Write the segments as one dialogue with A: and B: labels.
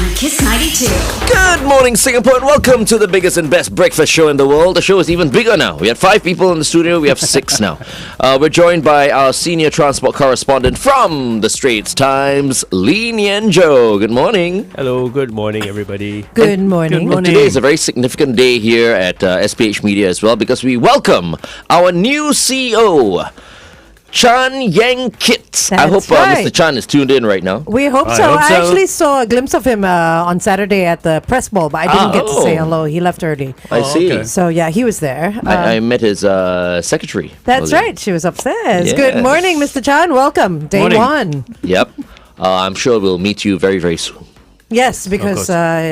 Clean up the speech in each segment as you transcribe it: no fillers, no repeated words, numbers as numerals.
A: on Kiss 92.
B: Good morning, Singapore, and welcome to the biggest and best breakfast show in the world. The show is even bigger now. We had 5 people in the studio. We have 6 now. We're joined by our senior transport correspondent from the Straits Times, Nian Tjoe. Good morning.
C: Hello, good morning, everybody.
D: Good morning.
B: And today is a very significant day here at SPH Media as well, because we welcome our new CEO, Chan Yang Kit. I hope
D: right.
B: Mr. Chan is tuned in right now.
D: We hope so. I actually saw a glimpse of him on Saturday at the press ball, but I didn't get to say hello. He left early.
B: I see.
C: Okay.
D: So yeah, he was there.
B: I met his secretary.
D: That's right. She was upstairs.
B: Yes.
D: Good morning, Mr. Chan. Welcome. Day
C: Morning.
D: 1.
B: Yep. I'm sure we'll meet you very, very soon.
D: Yes, because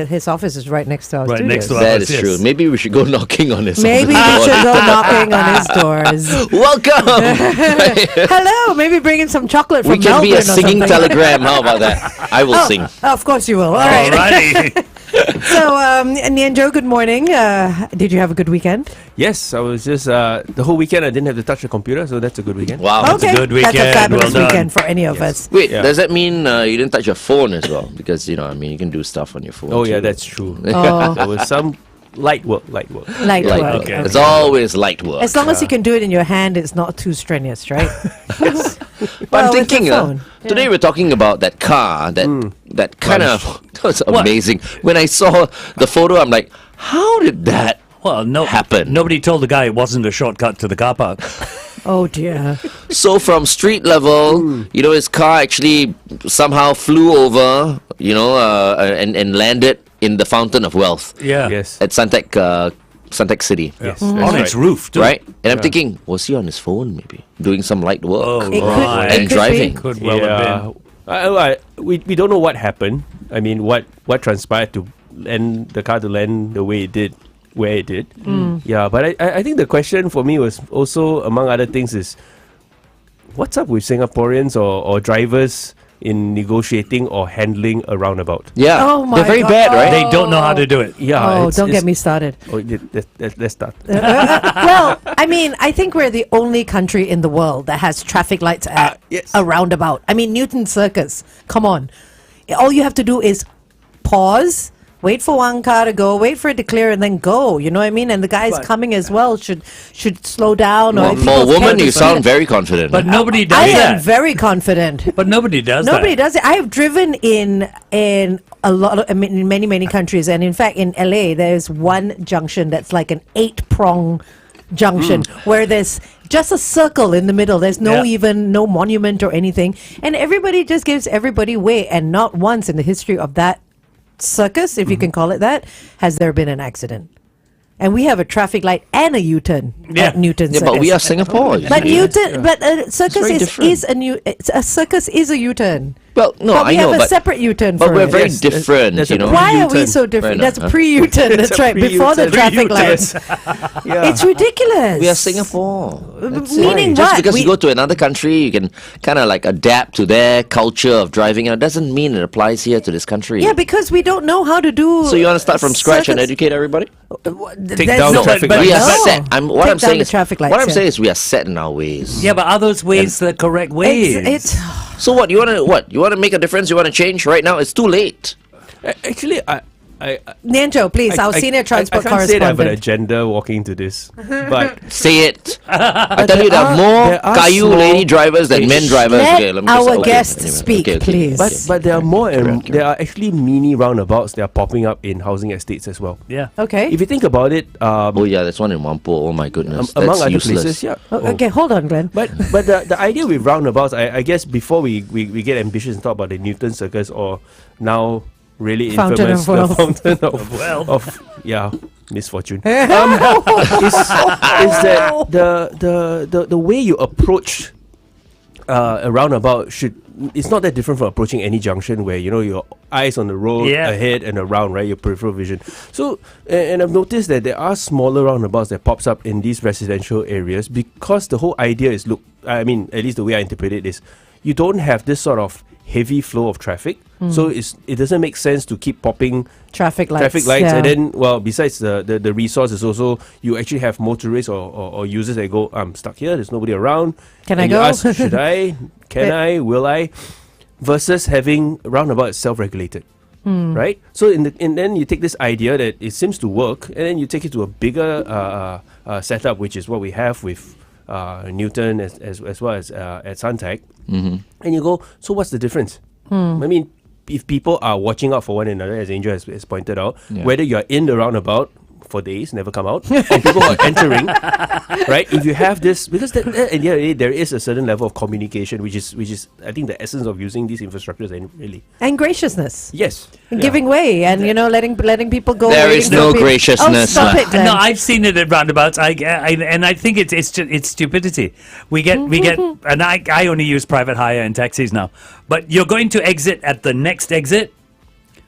D: his office is right next to our
C: Right
D: studios.
C: next to our
B: That is
C: yes.
B: true. Maybe we should go knocking on his
D: Maybe we
B: office
D: should
B: door.
D: go knocking on his doors.
B: Welcome!
D: Hello. Maybe bring in some chocolate from
B: We can
D: Melbourne
B: be a
D: or
B: singing
D: something.
B: telegram. How about that? I will sing.
D: Of course you will. All right.
C: Alrighty.
D: So, Nian Tjoe, good morning. Did you have a good weekend?
C: Yes, I was just the whole weekend I didn't have to touch the computer, so that's a good weekend.
B: Wow.
C: That's a good weekend.
D: That's a fabulous
C: Well done.
D: weekend for any of us.
B: Wait,
C: Yeah.
B: does that mean you didn't touch your phone as well? Because, you can do stuff on your phone.
C: Oh
B: too.
C: yeah, that's true.
D: Oh.
C: There was some light work.
D: Light
B: light
D: work.
B: work.
C: Okay.
B: It's always light work.
D: As long as you can do it in your hand, it's not too strenuous, right?
B: But
D: Well,
B: I'm
D: with
B: thinking,
D: your phone.
B: today we're talking about that car, that kind of, that was
E: What?
B: amazing. When I saw the photo, I'm like, how did that
E: Well,
B: happen?
E: Nobody told the guy it wasn't a shortcut to the car park.
D: Oh dear.
B: So from street level, his car actually somehow flew over, and landed in the Fountain of Wealth
E: Yeah.
C: Yes.
B: at Suntec City.
C: Yes.
E: On
C: That's
E: its
C: right.
E: roof, too.
B: Right? And I'm thinking, was he on his phone maybe? Doing some light work?
E: Oh,
D: It
E: right.
B: And
D: could
B: driving.
D: be.
E: Could well have been.
C: We don't know what happened. I mean, what transpired to land the car to land the way it did, where it did. Yeah, but I think the question for me was also, among other things, is what's up with Singaporeans or drivers in negotiating or handling a roundabout?
B: Yeah.
D: Oh my
B: They're very
D: God.
B: bad, right?
E: They don't know how to do it.
C: Yeah.
D: Oh,
C: it's-
D: don't
C: it's-
D: get me started.
C: Oh, let's start.
D: Well, I mean, I think we're the only country in the world that has traffic lights at
C: yes.
D: a roundabout. I mean, Newton Circus. Come on. All you have to do is pause, wait for one car to go, wait for it to clear, and then go. You know what I mean? And the guys coming as well should slow down. Or if
B: For a
D: people
B: woman,
D: tend to
B: you
D: speed
B: sound
D: up.
B: very confident.
E: But nobody does
D: I am
E: that.
D: very confident.
E: But nobody does
D: Nobody
E: that.
D: does it. I have driven in a lot of, in many countries, and in fact in LA there's one junction that's like an 8-prong junction where there's just a circle in the middle. There's no monument or anything, and everybody just gives everybody way. And not once in the history of that circus, if you can call it that, has there been an accident. And we have a traffic light and a U-turn at Newton
B: yeah,
D: Circus.
B: but we are Singapore.
D: But
B: usually.
D: a circus
B: very different.
D: a circus is a U-turn.
B: Well, no,
D: But
B: I
D: we
B: know,
D: have a
B: but
D: separate U-turn
B: but
D: for
B: we're
D: it.
B: very
C: Yes,
B: different,
C: there's a
B: you know.
D: Why are we
C: pre-U-turn.
D: so different?
B: Right
D: That's
B: now,
D: pre-U-turn. That's
C: a
D: right. Before the
C: pre-U-turn.
D: traffic lights.
C: Yeah.
D: It's ridiculous.
B: We are Singapore. That's
D: Meaning
B: it. Just
D: what?
B: because you go to another country, you can kind of like adapt to their culture of driving. And it doesn't mean it applies here to this country.
D: Yeah, because we don't know how to do.
B: So you want to start from scratch and
D: circuits.
B: educate everybody?
C: Take down the traffic
E: but
B: We are
C: lights.
D: No.
B: set. What
D: Take
B: I'm
D: down
B: saying
D: the
B: is,
D: traffic
B: what
D: lights,
B: I'm
D: yeah.
B: saying is, we are set in our ways.
E: Yeah, but are those ways the correct ways?
D: It's
B: So what? You want to make a difference? You want to change right now? It's too late.
C: Actually,
D: Nian Tjoe, please, our senior transport
C: I can't say that I have an
D: correspondent.
C: agenda walking to this, but
B: Say it. I tell you, there are more
C: there are
B: Kayu
C: small-
B: lady drivers than men drivers.
D: Let
B: Okay, let me just-
D: our
B: okay,
D: guest
B: anyway,
D: speak,
B: okay.
D: please.
C: but there are more and there are actually mini roundabouts that are popping up in housing estates as well.
E: Yeah.
D: Okay.
C: If you think about it,
B: Oh yeah, there's one in Whampoa. Oh my goodness,
C: among
B: that's
C: other
B: useless.
C: places, yeah.
D: Okay, hold on, Glenn.
C: But the idea with roundabouts, I guess before we get ambitious and talk about the Newton Circus or now really
D: Fountain
C: infamous
D: of Wealth.
C: the Fountain of
E: Wealth.
C: misfortune. Is that the way you approach a roundabout it's not that different from approaching any junction where your eyes on the road ahead and around, right? Your peripheral vision. So and I've noticed that there are smaller roundabouts that pops up in these residential areas because the whole idea is at least the way I interpret it is you don't have this sort of heavy flow of traffic. So it doesn't make sense to keep popping
D: Traffic lights.
C: yeah. And then, well, besides the resource is also you actually have motorists or users that go, I'm stuck here, there's nobody around.
D: Can
C: And
D: I
C: you
D: go?
C: ask, should I? Can I? Will I? Versus having roundabout self-regulated. right? So and then you take this idea that it seems to work, and then you take it to a bigger setup, which is what we have with Newton as well as at Suntec, and you go, so what's the difference? I mean, if people are watching out for one another, as Angel has pointed out, whether you're in the roundabout for days, never come out, or people are entering, right? If you have this, because at the end of the day, there is a certain level of communication, which is I think the essence of using these infrastructures, and really,
D: And graciousness.
C: yes,
D: And giving way and, letting people go.
B: There
D: waiting
B: is
D: for
B: no
D: people-
B: graciousness,
D: Oh, stop
B: man.
D: it, Glenn.
E: No, I've seen it at roundabouts. I think it's stupidity. We get, and I only use private hire in taxis now. But you're going to exit at the next exit.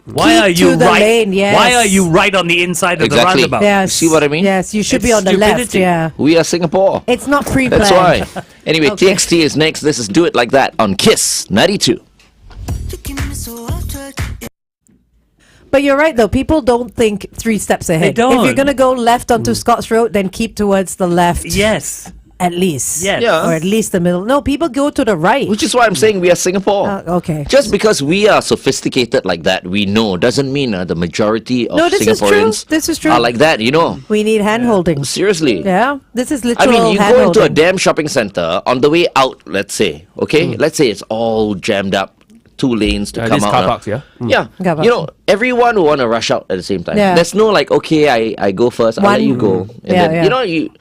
E: Why
D: Keep
E: are you
D: to the
E: right?
D: lane, yes.
E: Why are you right on the inside of
B: Exactly.
E: the roundabout?
D: Yes.
B: See what I mean?
D: Yes, you should
E: It's
D: be on the left.
E: stupidity.
D: Yeah.
B: We are Singapore.
D: It's not pre-planned.
B: That's why. Anyway,
D: Okay.
B: TXT is next. This is Do It Like That on Kiss 92.
D: But you're right, though. People don't think 3 steps ahead.
E: They don't.
D: If you're going to go left onto Scott's Road, then keep towards the left.
E: Yes.
D: At least.
E: Yes.
B: Yeah.
D: Or at least the middle. No, people go to the right.
B: Which is why I'm saying we are Singapore.
D: Okay.
B: Just because we are sophisticated like that, we know, doesn't mean the majority of
D: No, this is true.
B: Singaporeans
D: This is true.
B: are like that, you know.
D: We need hand-holding.
B: Seriously.
D: Yeah. This is
B: I
D: literal
B: mean, you go
D: hand-holding.
B: into a damn shopping center on the way out, let's say, okay? Let's say it's all jammed up, 2 lanes to come
C: these
B: out.
C: car
B: huh?
C: parks, yeah.
B: Yeah,
D: Car parks.
B: you know, everyone will want to rush out at the same time.
D: Yeah.
B: There's no like, okay, I go first, I'll let
D: One-
B: you go. And
D: Yeah,
B: then,
D: yeah.
B: you know,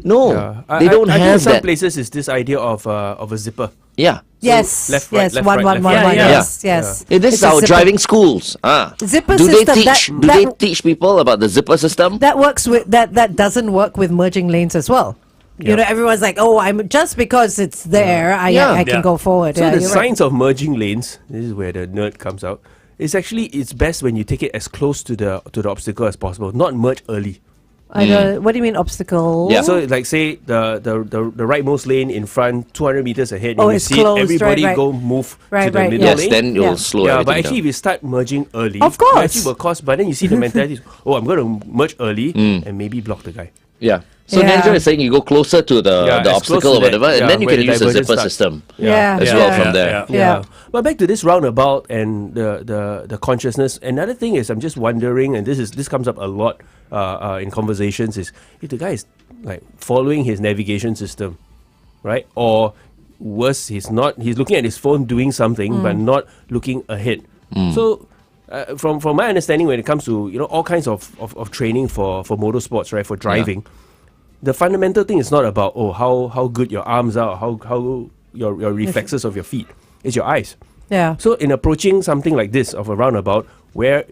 B: no,
C: Yeah.
B: they don't
C: I think in
B: have
C: some
B: that.
C: places it's this idea of a zipper.
B: Yeah.
D: Yes.
C: left, right,
D: yes.
C: left,
D: One,
C: right,
D: one,
C: left,
D: one,
C: right.
D: one.
E: Yeah,
D: Yes. Yes.
B: Hey, this
D: It's
B: is
D: a
B: our
D: zipper.
B: driving schools.
D: Zipper
B: do
D: system,
B: they
D: that-
B: teach? Do
D: that-
B: they teach people about the zipper system?
D: That works with that doesn't work with merging lanes as well. You know, everyone's like, "Oh, I'm just because it's there, I can
E: Yeah.
D: go forward."
C: So
D: Yeah,
C: the
D: you're right.
C: science of merging lanes, this is where the nerd comes out. It's best when you take it as close to the obstacle as possible, not merge early.
D: I know. What do you mean obstacle?
B: Yeah.
C: So like say the rightmost lane in front, 200 meters ahead,
D: Oh,
C: and you
D: it's
C: see
D: closed,
C: everybody
D: right.
C: go move
D: Right,
C: to the
D: right,
C: middle
B: Yes,
C: lane.
B: then you'll
D: Yeah.
B: slow
C: Yeah,
B: everything
C: but actually,
B: down.
C: if you start merging early,
D: Of
C: you
D: course.
C: actually will cause. But then you see the mentality: is, oh, I'm going to merge early and maybe block the guy.
B: Yeah. So
D: Yeah.
B: Nian Tjoe is saying you go closer to the
C: Yeah, as close
B: obstacle
C: to
B: or
C: that,
B: whatever, and
C: yeah,
B: then you
C: where
B: can
C: the
B: use the
C: divergence
B: zipper
C: starts.
B: system
D: Yeah.
B: as
D: Yeah.
B: well
E: Yeah.
B: from there.
E: Yeah.
D: Yeah.
C: But back to this roundabout and the consciousness. Another thing is, I'm just wondering, and this comes up a lot in conversations, is if the guy is like following his navigation system, right? Or worse, he's not. He's looking at his phone doing something, but not looking ahead. So. From my understanding, when it comes to all kinds of training for motorsports, right, for driving, the fundamental thing is not about how good your arms are, how your reflexes of your feet. It's your eyes.
D: Yeah.
C: So in approaching something like this of a roundabout, where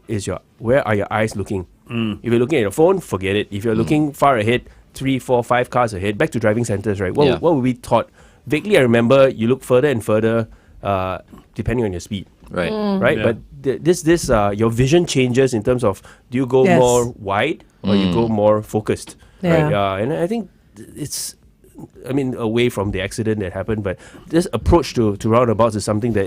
C: are your eyes looking? If you're looking at your phone, forget it. If you're looking far ahead, 3, 4, 5 cars ahead, back to driving centers, right? What were we taught? Vaguely, I remember you look further and further, depending on your speed.
B: Right.
C: Right,
E: Yeah.
C: but your vision changes in terms of, do you go
D: Yes.
C: more wide or you go more focused? Right?
D: Yeah.
C: And I think it's, I mean, away from the accident that happened, but this approach to roundabouts is something that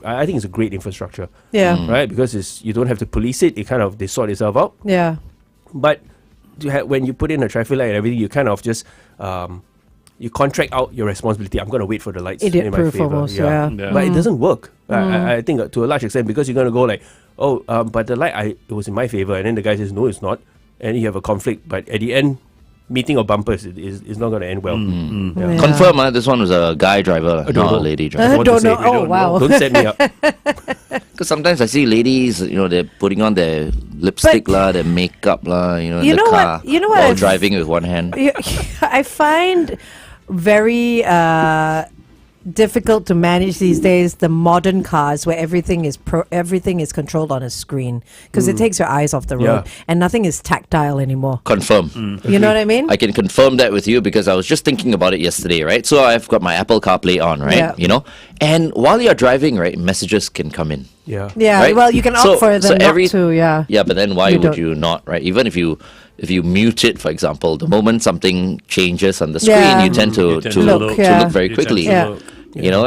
C: I think is a great infrastructure.
D: Yeah.
C: Right, because you don't have to police it. It kind of, they sort itself out.
D: Yeah.
C: But when you put in a traffic light and everything, you kind of just you contract out your responsibility. I'm going to wait for the lights in my
D: Idiot-proof
C: favor.
D: almost, yeah.
E: Yeah.
C: But it doesn't work. I think to a large extent, because you're going to go like, but the light, it was in my favor, and then the guy says no, it's not, and you have a conflict. But at the end, meeting of bumpers is not going to end well. Yeah.
D: Yeah.
B: Confirm, this one was a guy driver, not
C: don't
B: a
C: know.
B: lady
C: I
B: driver.
C: want to
D: Don't
C: say,
D: know.
C: we
D: Oh,
C: don't
D: wow.
C: know. Don't set me up.
B: Because sometimes I see ladies, they're putting on their lipstick their makeup in
D: You
B: the
D: know what-
B: car
D: you know what
B: while
D: I've-
B: driving with one hand.
D: I find very difficult to manage these days the modern cars where everything is controlled on a screen because it takes your eyes off the road
C: Yeah.
D: and nothing is tactile anymore.
B: Confirm.
D: You know what I mean?
B: I can confirm that with you because I was just thinking about it yesterday, right? So I've got my Apple CarPlay on, right?
D: Yeah.
B: And while you're driving, right, messages can come in.
C: Yeah.
D: Yeah,
B: Right?
D: well, you can opt
B: So-
D: for
B: so
D: them not
B: every-
D: to, yeah.
B: Yeah, but then why
D: You
B: would
D: don't.
B: you not, right? Even if you mute it, for example, the moment something changes on the screen,
D: Yeah.
B: you tend to
E: You tend
B: to
E: to
B: look,
E: look,
D: yeah.
B: very
E: You tend
B: quickly.
E: to
D: Yeah.
E: look.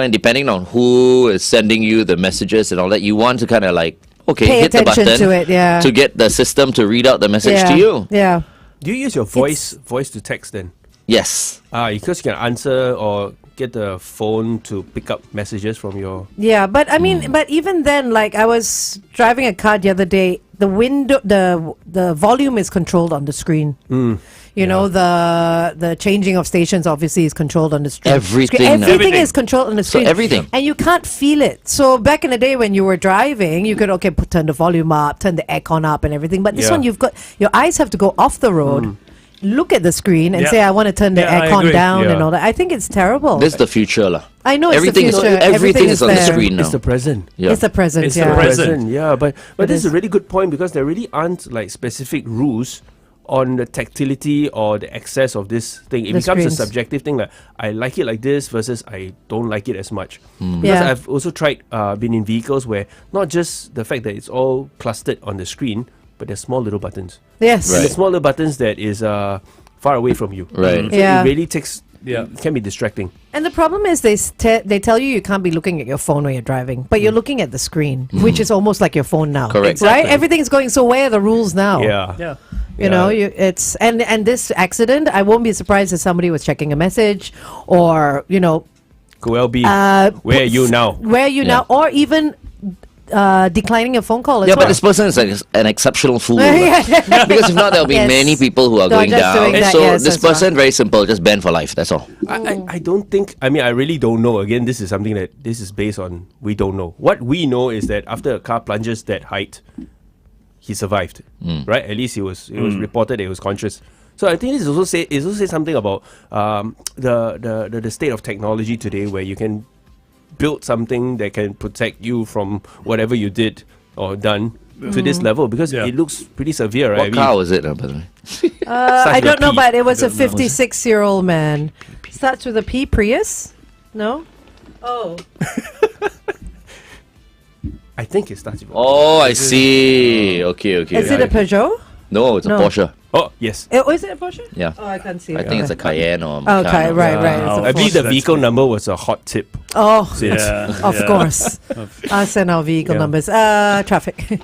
B: And depending on who is sending you the messages and all that, you want to kind of like, okay,
D: Pay
B: hit the
D: attention
B: button
D: to it, yeah.
B: to get the system to read out the message
D: yeah.
B: to you.
D: Yeah.
C: Do you use your voice to text then?
B: Yes.
C: Because you can answer or get the phone to pick up messages from your...
D: Yeah, but I mean, but even then, like I was driving a car the other day, the window, the volume is controlled on the screen. You know, the changing of stations obviously is controlled on the screen.
B: Everything.
D: Everything is controlled on the screen.
B: So everything.
D: And you can't feel it. So back in the day when you were driving, you could, turn the volume up, turn the aircon up and everything. But this one, you've got, your eyes have to go off the road, look at the screen and say, I want to turn the aircon down and all that. I think it's terrible.
B: This is the future, lah.
D: I know it's
B: everything
D: the future.
B: Is, everything is on the
D: there.
B: screen now.
C: It's the present.
B: Yeah.
D: It's the present.
E: It's
D: yeah.
E: the present.
C: Yeah, but this is a really good point because there really aren't like specific rules on the tactility or the access of this thing. It
D: The
C: becomes
D: screens.
C: a subjective thing. Like I like it like this versus I don't like it as much. Because
D: Yeah.
C: I've also tried been in vehicles where not just the fact that it's all clustered on the screen, but there's small little buttons.
D: Yes.
C: And the small little buttons that is far away from you.
B: Right.
C: So
D: Yeah.
C: it really takes. It can be distracting.
D: And the problem is they tell you can't be looking at your phone when you're driving, but you're looking at the screen, which is almost like your phone now.
B: Correct.
D: Right?
E: Exactly.
D: Everything's going, so where are the rules now?
E: Yeah.
D: You know, it's and this accident, I won't be surprised if somebody was checking a message or, you know,
C: Could well be.
D: uh,
C: Where are you now?
D: Where are you
B: Yeah.
D: now? Or even declining a phone call as
B: Yeah,
D: well.
B: but this person is like an exceptional fool.
D: Yeah.
B: Because if not, there'll be
D: Yes.
B: many people who are
D: No,
B: going
D: just
B: down.
D: doing that,
B: So
D: yes,
B: this
D: that's right.
B: person, very simple, just banned for life. That's all.
C: I don't think, I mean, I really don't know. Again, this is something that this is based on, we don't know. What we know is that after a car plunges that height, he survived, right? At least it was reported that he was conscious. So I think this also say something about the state of technology today, where you can build something that can protect you from whatever you did or done to this level, because it looks pretty severe, right?
B: What car was it, by the way?
D: I don't know,
C: P.
D: but it was a 56-year-old man. Starts with a P, Prius? No? Oh.
C: I think it starts with.
B: Oh, I see. Okay.
D: Is it a Peugeot?
B: No, it's a
D: No.
B: Porsche.
C: Oh, yes.
D: Oh, is it a Porsche?
B: Yeah.
D: Oh, I can't see
B: I
D: it.
B: think it's a
D: Okay.
B: Cayenne or
D: Okay,
B: Macan or-
D: right.
E: Wow.
D: It's a
C: I believe the
E: That's
C: vehicle
E: good.
C: number was a hot tip.
D: Oh,
C: Since
D: of course. Us and our vehicle
C: Yeah.
D: numbers. Traffic.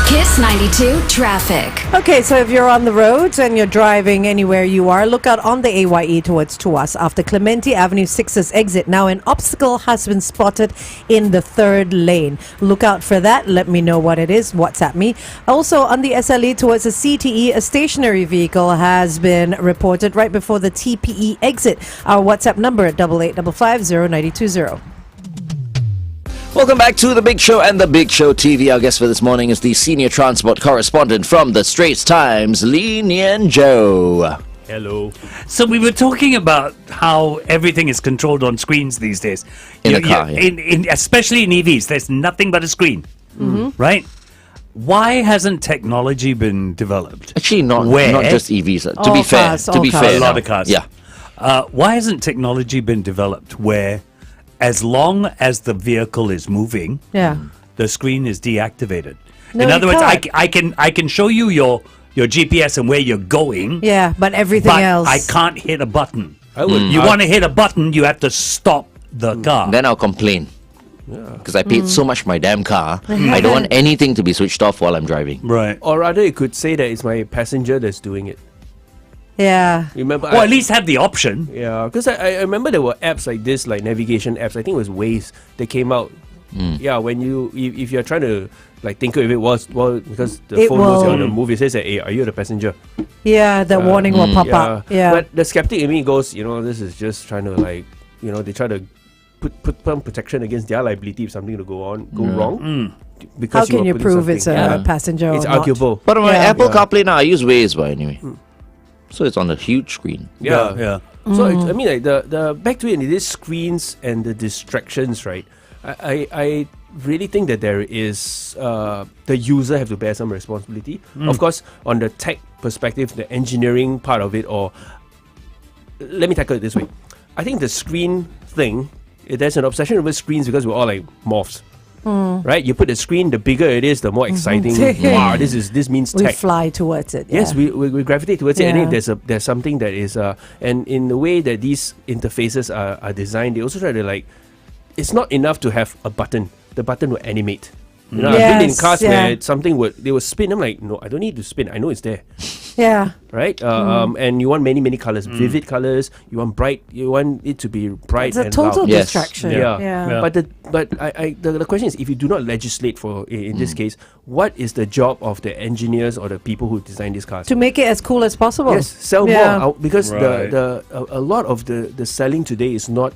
A: Kiss 92 traffic.
D: Okay, so if you're on the roads and you're driving anywhere you are, look out on the AYE towards Tuas after Clementi Avenue 6's exit. Now, an obstacle has been spotted in the third lane. Look out for that. Let me know what it is. WhatsApp me. Also, on the SLE towards the CTE, a stationary vehicle has been reported right before the TPE exit. Our WhatsApp number at 8855509020.
B: Welcome back to The Big Show and The Big Show TV. Our guest for this morning is the senior transport correspondent from the Straits Times, Nian Tjoe.
C: hello.
E: So we were talking about how everything is controlled on screens these days.
B: In a car, yeah.
E: In especially in EVs, there's nothing but a screen, right? Why hasn't technology been developed?
B: Actually, not just EVs. To
D: All
B: be fair,
D: cars,
B: to
D: all
B: be
D: cars.
B: fair,
E: A lot
B: now.
E: of cars.
B: Yeah.
E: Why hasn't technology been developed where, as long as the vehicle is moving,
D: Yeah.
E: the screen is deactivated?
D: No,
E: In
D: you
E: other words,
D: can't.
E: I can show you your GPS and where you're going,
D: Yeah, but everything
E: but
D: else.
E: I can't hit a button.
C: I would.
E: You want to hit a button, you have to stop the car.
B: Then I'll complain. Because I paid so much for my damn car. I don't want anything to be switched off while I'm driving.
E: Right.
C: Or rather, it could say that it's my passenger that's doing it.
D: Yeah.
C: Remember?
E: Or at least have the option.
C: Yeah, because I remember there were apps like this, like navigation apps. I think it was Waze that came out. Yeah, when if you're trying to like tinker with it, because the
D: It
C: phone knows you're on the
D: will-
C: move, it says that, hey, are you the passenger?
D: Yeah, the warning will pop up. Yeah.
C: But the skeptic in me goes, this is just trying to like, they try to put some protection against their liability if something to go wrong. Because
D: How can you
C: were putting
D: prove it's a
C: something-
D: passenger or
C: It's
D: not?
C: arguable.
B: But on my
D: Yeah.
B: Apple
C: Yeah.
B: CarPlay now, I use Waze, but anyway. So it's on a huge screen.
E: Yeah.
C: So I mean, like the back to it, it is screens and the distractions, right? I really think that there is the user have to bear some responsibility. Of course, on the tech perspective, the engineering part of it, or let me tackle it this way. I think the screen thing there's an obsession over screens because we're all like moths. Right? You put the screen, the bigger it is, the more exciting. Wow, this means
D: We
C: tech.
D: fly towards it.
C: Yes,
D: yeah.
C: we gravitate towards it. And
D: Yeah.
C: then there's something that is and in the way that these interfaces are designed, they also try to like, it's not enough to have a button. The button will animate. You know, I've been in
D: Yes,
C: cars
D: yeah.
C: where they will spin. I'm like, no, I don't need to spin. I know it's there.
D: Yeah.
C: Right? And you want many colors, vivid colors. You want bright. You want it to be bright
D: It's a
C: and
D: total
C: loud.
B: Yes.
D: distraction.
C: Yeah.
E: Yeah.
C: But the question is, if you do not legislate for in this case, what is the job of the engineers or the people who design these cars?
D: To make it as cool as possible.
C: Yes, sell
D: Yeah.
C: more because
E: Right.
C: a lot of the selling today is not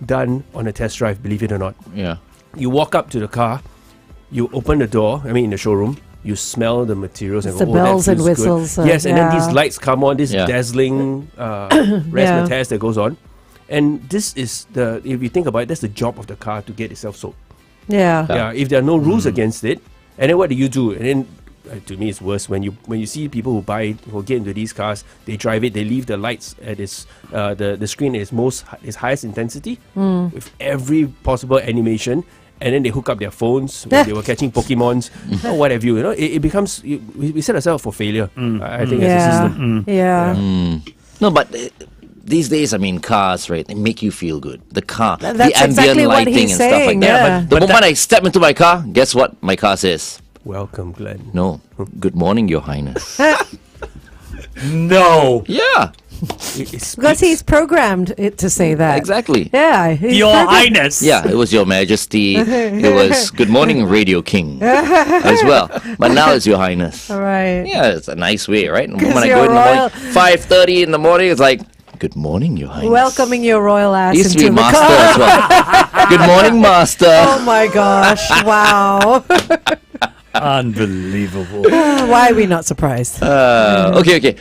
C: done on a test drive. Believe it or not,
B: Yeah.
C: you walk up to the car, you open the door. I mean, in the showroom, you smell the materials and
D: It's the
C: go, "Oh, that
D: bells and
C: feels good."
D: whistles,
C: Yes, and then
D: yeah.
C: these lights come on. This
B: Yeah.
C: dazzling razzmatazz that goes on, and this is if you think about it, that's the job of the car to get itself sold.
D: Yeah.
C: Yeah, if there are no rules against it, and then what do you do? And then to me, it's worse when you see people who get into these cars, they drive it, they leave the lights at its the screen at its highest intensity with every possible animation, and then they hook up their phones when they were catching Pokemons or what have you. You know, it becomes we set ourselves for failure. I think as a
D: Yeah.
C: system.
D: Yeah.
B: No, but these days, I mean, cars, right? They make you feel good. The car, the
D: That's
B: ambient
D: exactly what
B: lighting
D: he's
B: and stuff like
D: saying,
B: that.
D: yeah.
B: But the moment I step into my car, guess what? My car says,
C: Welcome, Glenn.
B: "No, good morning, Your Highness."
E: No.
B: Yeah,
C: It's
D: Because he's programmed it to say that.
B: exactly.
D: Yeah. he's
E: Your
D: programmed-
E: Highness.
B: Yeah, it was Your Majesty. It was Good Morning, Radio King as well. But now it's Your Highness.
D: All right.
B: Yeah, it's a nice way, right? The
D: 'Cause
B: moment I
D: you're
B: go in the
D: royal.
B: morning, 5:30 in the morning, it's like, "Good morning, Your Highness."
D: Welcoming your royal ass
B: It used to
D: into
B: be
D: the
B: Master
D: car.
B: as well. Good morning, Master.
D: Oh my gosh. Wow.
E: Unbelievable.
D: Why are we not surprised?
B: Okay.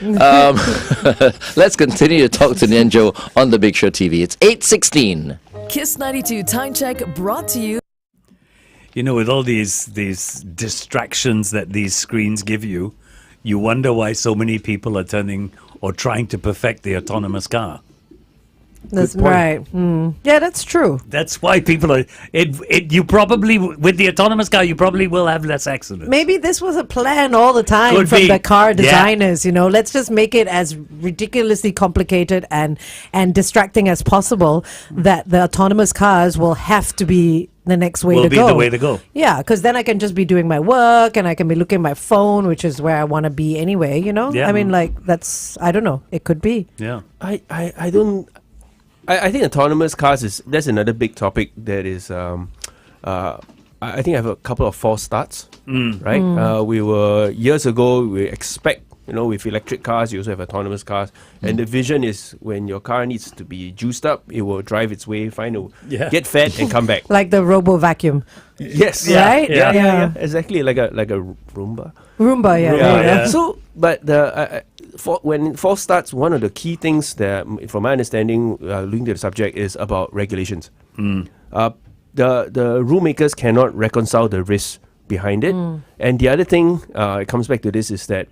B: Let's continue to talk to Nian Tjoe on the Big Show TV. It's 8:16.
F: Kiss 92 Time Check brought to you.
E: You know, with all these distractions that these screens give you, you wonder why so many people are turning or trying to perfect the autonomous car.
D: That's
C: point.
D: right. Yeah, that's true.
E: That's why people are. You probably, with the autonomous car, you probably will have less accidents.
D: Maybe this was a plan all the time
E: Could
D: from
E: be.
D: the car
E: Yeah.
D: designers. You know, let's just make it as ridiculously complicated and distracting as possible that the autonomous cars will have to be the next way
E: Will
D: to
E: be
D: go.
E: the way to go.
D: Yeah, because then I can just be doing my work and I can be looking at my phone, which is where I want to be anyway. You know,
E: Yeah.
D: I mean, like I don't know. It could be.
E: Yeah.
C: I don't. I think autonomous cars that's another big topic that is. I think I have a couple of false starts. Right. We were years ago. We expect with electric cars, you also have autonomous cars, and the vision is when your car needs to be juiced up, it will drive its way, get fed, and come back.
D: Like the robo vacuum,
C: Yes.
D: right?
E: Yeah.
C: Exactly, like a Roomba.
D: Roomba, yeah.
E: Yeah.
C: So, but when it false starts, one of the key things that, from my understanding, looking to the subject, is about regulations. The rulemakers cannot reconcile the risks behind it, and the other thing, it comes back to this, is that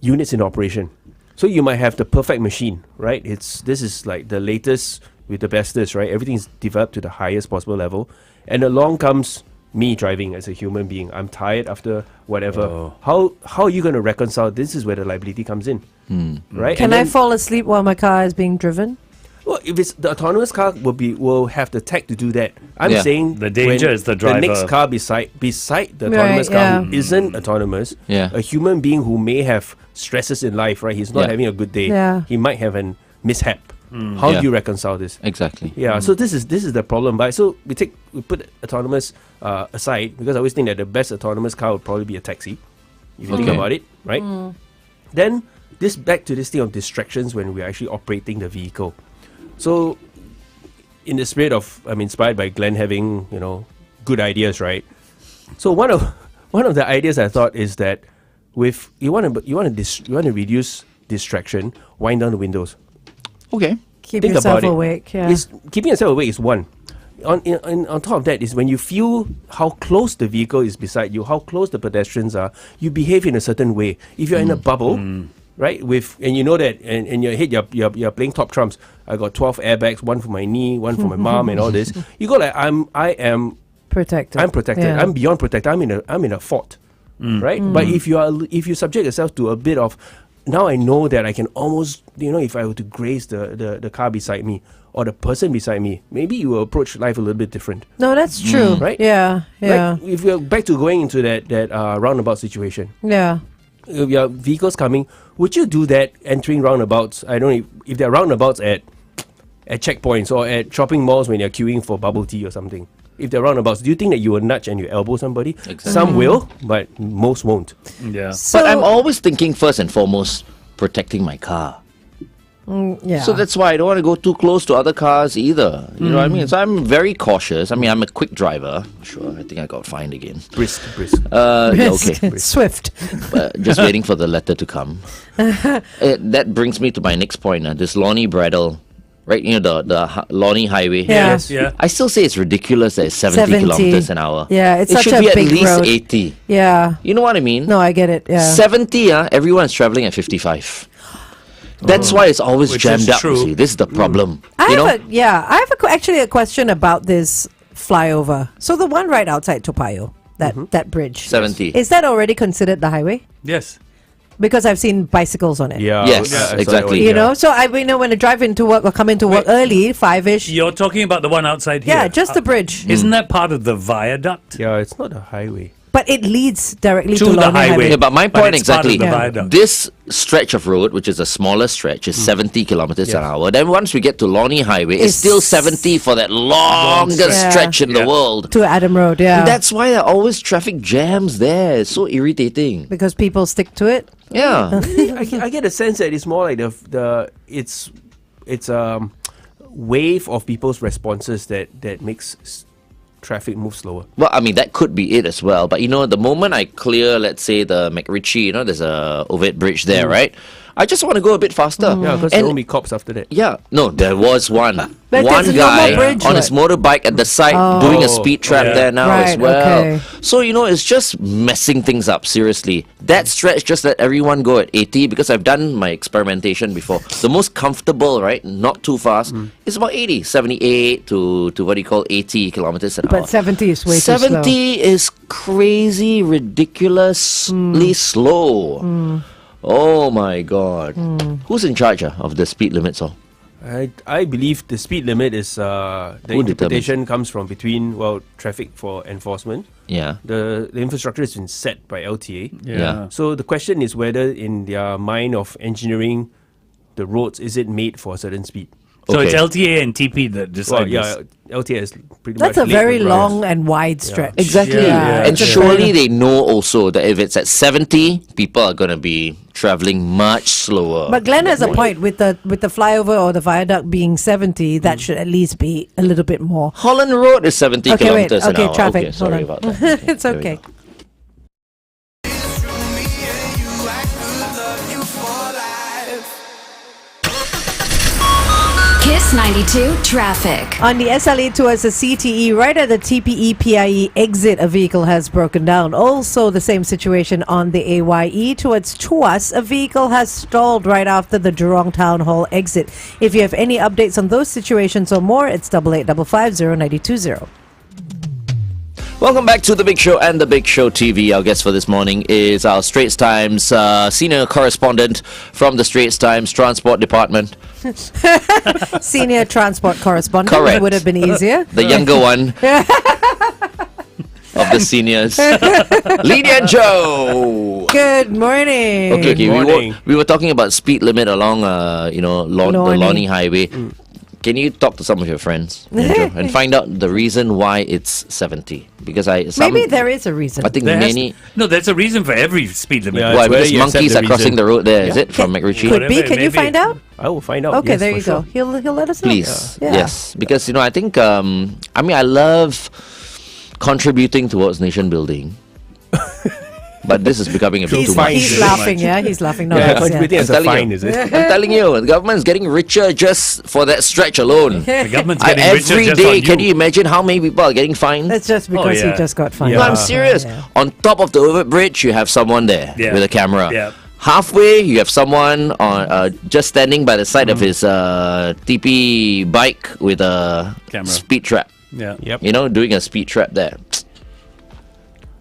C: units in operation. So you might have the perfect machine, right? This is like the latest with the bestest, right? Everything's developed to the highest possible level, and along comes me driving as a human being. I'm tired after whatever. How are you going to reconcile? This is where the liability comes in, right?
D: Can
C: And
D: I
C: then-
D: fall asleep while my car is being driven?
C: Well, if it's the autonomous car, will have the tech to do that. I'm
B: Yeah.
C: saying
E: The danger
C: when
E: is the
C: The next
E: driver.
C: car beside the
D: Right,
C: autonomous car who
D: yeah.
C: isn't autonomous,
B: Yeah.
C: a human being who may have stresses in life, right? He's not
B: Yeah.
C: having a good day.
D: Yeah.
C: He might have an mishap. How
B: Yeah.
C: do you reconcile this?
B: Exactly.
C: Yeah, so this is the problem. But so we put autonomous aside, because I always think that the best autonomous car would probably be a taxi, if you think
B: Okay.
C: about it, right? Then back to this thing of distractions when we're actually operating the vehicle. So, in the spirit of, I'm inspired by Glenn having good ideas, right? So one of the ideas I thought is that with you want to reduce distraction, wind down the windows.
B: Okay.
D: Keep
C: Think
D: yourself
C: about it.
D: awake. Yeah.
C: Keeping yourself awake is one. On top of that is when you feel how close the vehicle is beside you, how close the pedestrians are, you behave in a certain way. If you're in a bubble, right? And you know that, and in your head you're playing top trumps. I got 12 airbags, one for my knee, one for my mom, and all this. You go like, I am
D: Protected.
C: I'm protected.
D: Yeah.
C: I'm beyond protected. I'm in a fort, right? But if you subject yourself to a bit of, now I know that I can almost, if I were to graze the car beside me or the person beside me, maybe you will approach life a little bit different.
D: No, that's true.
C: Right?
D: Yeah.
C: Like if you're back to going into that roundabout situation,
D: Yeah.
C: if your vehicles coming, would you do that entering roundabouts? I don't know if there are roundabouts at checkpoints or at shopping malls when you're queuing for bubble tea or something. If they're roundabouts, do you think that you will nudge and you elbow somebody?
B: Exactly.
C: Some will, but most won't.
E: Yeah.
D: So,
B: But I'm always thinking first and foremost protecting my car.
D: yeah.
B: So that's why I don't want to go too close to other cars either. You know what I mean? So I'm very cautious. I mean, I'm a quick driver. Sure, I think I got fined again.
C: Brisk.
B: Okay.
D: Swift.
B: Just waiting for the letter to come. That brings me to my next point. This Lonnie Bradle, right? The Lonnie Highway.
D: Yeah.
E: Yes. Yeah.
B: I still say it's ridiculous that it's 70
D: 70.
B: kilometers an hour.
D: Yeah, it's
B: it
D: such
B: should
D: a
B: be at
D: big
B: least
D: road.
B: 80.
D: Yeah.
B: You know what I mean?
D: No, I get it. Yeah.
B: 70, everyone's traveling at 55. That's why it's always
E: Which
B: jammed
E: is
B: up.
E: true.
B: You see. This is the problem.
D: I have actually a question about this flyover. So the one right outside Topayo, that bridge.
B: 70.
D: Is that already considered the highway?
E: Yes.
D: Because I've seen bicycles on it.
C: Yeah.
B: Yes,
C: I saw that
B: exactly.
C: one,
D: You know, so when I drive into work or come into work early, 5-ish.
E: You're talking about the one outside here.
D: Yeah, just the bridge.
E: Isn't that part of the viaduct?
C: Yeah, it's not a highway.
D: But it leads directly
E: To
D: to
E: the
D: Lonnie
E: highway.
B: Yeah, but my
E: But
B: point
E: it's part of
B: exactly.
E: the viaduct.
B: This stretch of road, which is a smaller stretch, is 70 kilometers an
C: Yes.
B: hour. Then once we get to Lonnie Highway, it's still
D: It's-
B: 70 for that longest
D: Yeah.
B: stretch in the
E: Yeah.
B: world.
D: To Adam Road, yeah.
B: And that's why there are always traffic jams there. It's so irritating.
D: because people stick to it.
B: Yeah.
C: I get a sense that it's more like it's wave of people's responses that makes traffic move slower.
B: Well, I mean, that could be it as well. But, the moment I clear, let's say, the McRitchie, there's a overhead bridge there, right? I just want to go a bit faster.
C: Yeah, because there won't be cops after that.
B: Yeah, no, there was one.
D: But
B: One
D: there's no more
B: guy
D: bridge,
B: on his motorbike at the side doing a speed trap
E: yeah.
B: there now as
D: Right,
B: well.
D: okay.
B: So, it's just messing things up, seriously. That stretch, just let everyone go at 80 because I've done my experimentation before. The most comfortable, right, not too fast, is about 80, 78 to what do you call 80 kilometers an hour.
D: But 70 is way too slow.
B: 70 is crazy, ridiculously slow. Oh my God. Who's in charge of the speed limits all?
C: I believe the speed limit is the
B: Who
C: interpretation comes from between traffic for enforcement.
B: Yeah.
C: The infrastructure has been set by LTA.
B: Yeah.
C: So the question is whether in their mind of engineering the roads, is it made for a certain speed?
E: So it's
B: Okay.
E: LTA and TP that decide this.
C: LTA is pretty
D: That's
C: much
D: a
C: laid
D: very
C: the ground.
D: long and wide stretch.
B: Exactly.
E: Yeah.
B: And
D: It's a
B: surely
D: very-
B: they know also that if it's at 70, people are going to be traveling much slower.
D: But Glenn has a point with the flyover or the viaduct being 70. That should at least be a little bit more.
B: Holland Road is 70
D: Okay, wait.
B: kilometers an
D: Okay,
B: hour.
D: traffic.
B: Okay, sorry
D: Hold on.
B: about that.
D: It's
B: there we
D: okay.
B: go.
A: Kiss 92 traffic.
D: On the SLA towards the CTE, right at the TPE PIE exit, a vehicle has broken down. Also, the same situation on the AYE towards Tuas. A vehicle has stalled right after the Jurong Town Hall exit. If you have any updates on those situations or more, it's 88550920.
B: Welcome back to The Big Show and The Big Show TV. Our guest for this morning is our Straits Times senior correspondent from the Straits Times Transport Department.
D: Senior transport correspondent.
B: Correct.
D: Would have been easier.
B: The younger one of the seniors. Nian Tjoe.
D: Good morning.
B: Okay.
C: Morning.
B: We were talking about speed limit along, the Lonnie Highway. Can you talk to some of your friends Nian Tjoe, and find out the reason why it's 70? Because
D: Maybe there is a reason.
B: I think
E: There has-
B: many.
E: No, there's a reason for every speed limit.
C: Yeah.
B: Why?
C: It's whether
B: Because
C: you accept
B: monkeys
C: the
B: are crossing
C: reason.
B: the road there, is
C: Yeah.
B: it? From McRitchie?
D: Could be.
E: Whatever it
D: Can
E: may
D: you
E: be.
D: find out?
C: I will find out.
D: Okay,
C: yes,
D: there
C: for
D: you
C: sure.
D: go. He'll let us know.
B: Please.
D: Yeah.
B: Yes. Because, I think, I love contributing towards nation building. But this is becoming a bit too much.
D: He's laughing, yeah? He's laughing. No,
C: Yeah,
D: that's-
C: contributing as a
B: telling
C: fine,
B: you.
C: is it?
B: I'm telling you, the government's getting richer just for that stretch alone.
E: The government's getting richer
B: Every
E: just
B: day,
E: on
B: can you imagine how many people are getting fined?
D: That's just because
E: yeah.
D: he just got fined.
C: Yeah.
B: No, I'm serious.
D: Yeah.
B: On top of the overhead bridge, you have someone there
E: Yeah.
B: with a camera.
E: Yeah.
B: halfway, you have someone on just standing by the side of his TP bike with a
E: Camera.
B: speed trap.
E: Yeah.
C: Yep.
B: You know, doing a speed trap there.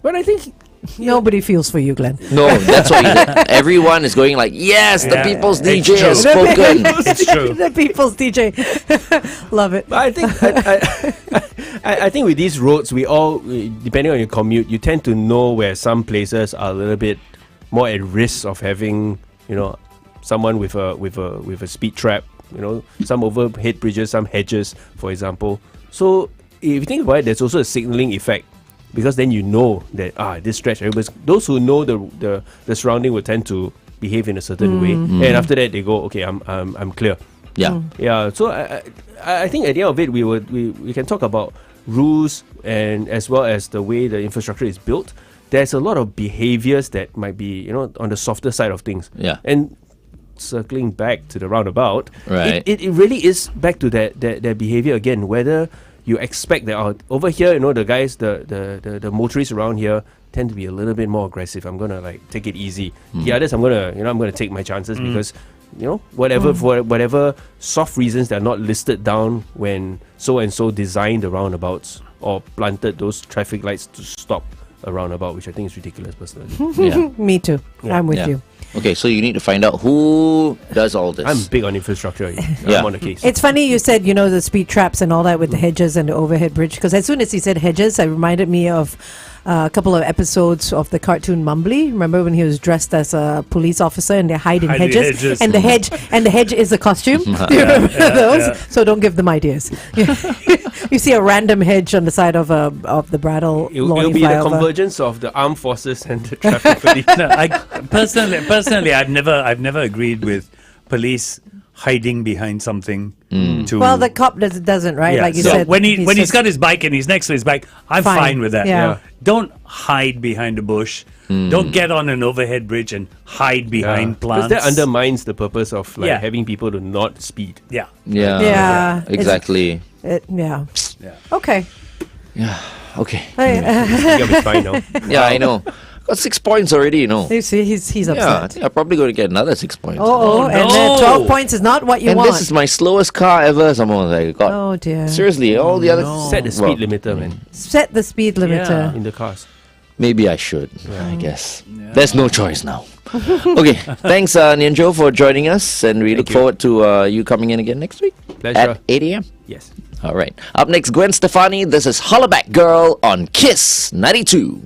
C: But I think
D: Nobody feels for you, Glenn.
B: No, that's what he did. Everyone is going like, yes, the people's
E: it's
B: DJ has
E: true.
B: spoken.
E: It's true.
D: The people's DJ. Love it.
C: But I think I think with these roads, depending on your commute, you tend to know where some places are a little bit more at risk of having, someone with a speed trap. Some overhead bridges, some hedges, for example. So if you think about it, there's also a signaling effect. Because then you know that this stretch, those who know the surrounding will tend to behave in a certain way, and after that they go, okay, I'm clear.
B: Yeah.
C: Yeah. So I think at the end of it, we can talk about rules and as well as the way the infrastructure is built. There's a lot of behaviors that might be on the softer side of things.
B: Yeah.
C: And circling back to the roundabout,
B: Right.
C: it really is back to that behavior again, whether you expect that over here, the guys, the motorists around here tend to be a little bit more aggressive. I'm gonna take it easy. The others, I'm gonna take my chances because for whatever soft reasons that are not listed down when so and so designed the roundabouts or planted those traffic lights to stop a roundabout, which I think is ridiculous personally.
B: Yeah.
D: Me too.
C: Yeah.
D: I'm with
B: Yeah.
D: you.
B: Okay, so you need to find out who does all this.
C: I'm big on infrastructure.
B: Yeah.
C: I'm on the case.
D: It's funny you said, the speed traps and all that with the hedges and the overhead bridge, because as soon as he said hedges, it reminded me of a couple of episodes of the cartoon Mumbly. Remember when he was dressed as a police officer and they hide in
E: Hide in
D: hedges,
E: hedges.
D: and the hedge is a costume. Do you remember those? So don't give them ideas. You see a random hedge on the side of the Brattle
C: It'll
D: lorry
C: be the
D: flyover.
C: convergence of the armed forces and the traffic police.
E: No, I personally, I've never agreed with police hiding behind something. To
D: Well, the cop doesn't, right?
E: yeah.
D: Like you
E: so
D: said.
E: when he's
D: just-
E: got his bike and he's next to his bike, I'm
D: Fine.
E: fine with that.
D: Yeah.
E: Don't hide behind a bush. Don't get on an overhead bridge and hide behind
C: Because
E: plants.
C: that undermines the purpose of
E: Yeah.
C: having people to not speed.
E: yeah.
B: Yeah.
D: Yeah. It's-
B: Exactly.
D: yeah.
E: Yeah.
D: Okay.
B: Yeah. Okay.
C: You'll be fine now.
B: Yeah, I know. Got 6 points already,
D: You see, he's
B: Yeah, I
D: upset.
B: think I'm probably going to get another 6 points.
D: Oh, and
E: no.
D: 12 points is not what you
B: and
D: want.
B: this is my slowest car ever. Someone was like, God.
D: Oh dear.
B: Seriously, all the other
C: Set the speed limiter, man,
D: Set the speed limiter.
C: in the cars.
B: Maybe I should. I guess there's no choice now. Okay, thanks, Nian Tjoe, for joining us, and we look
C: you.
B: forward to you coming in again next week
C: Pleasure.
B: at 8 a.m.
C: Yes.
B: All right. Up next, Gwen Stefani. This is Hollaback Girl on Kiss 92.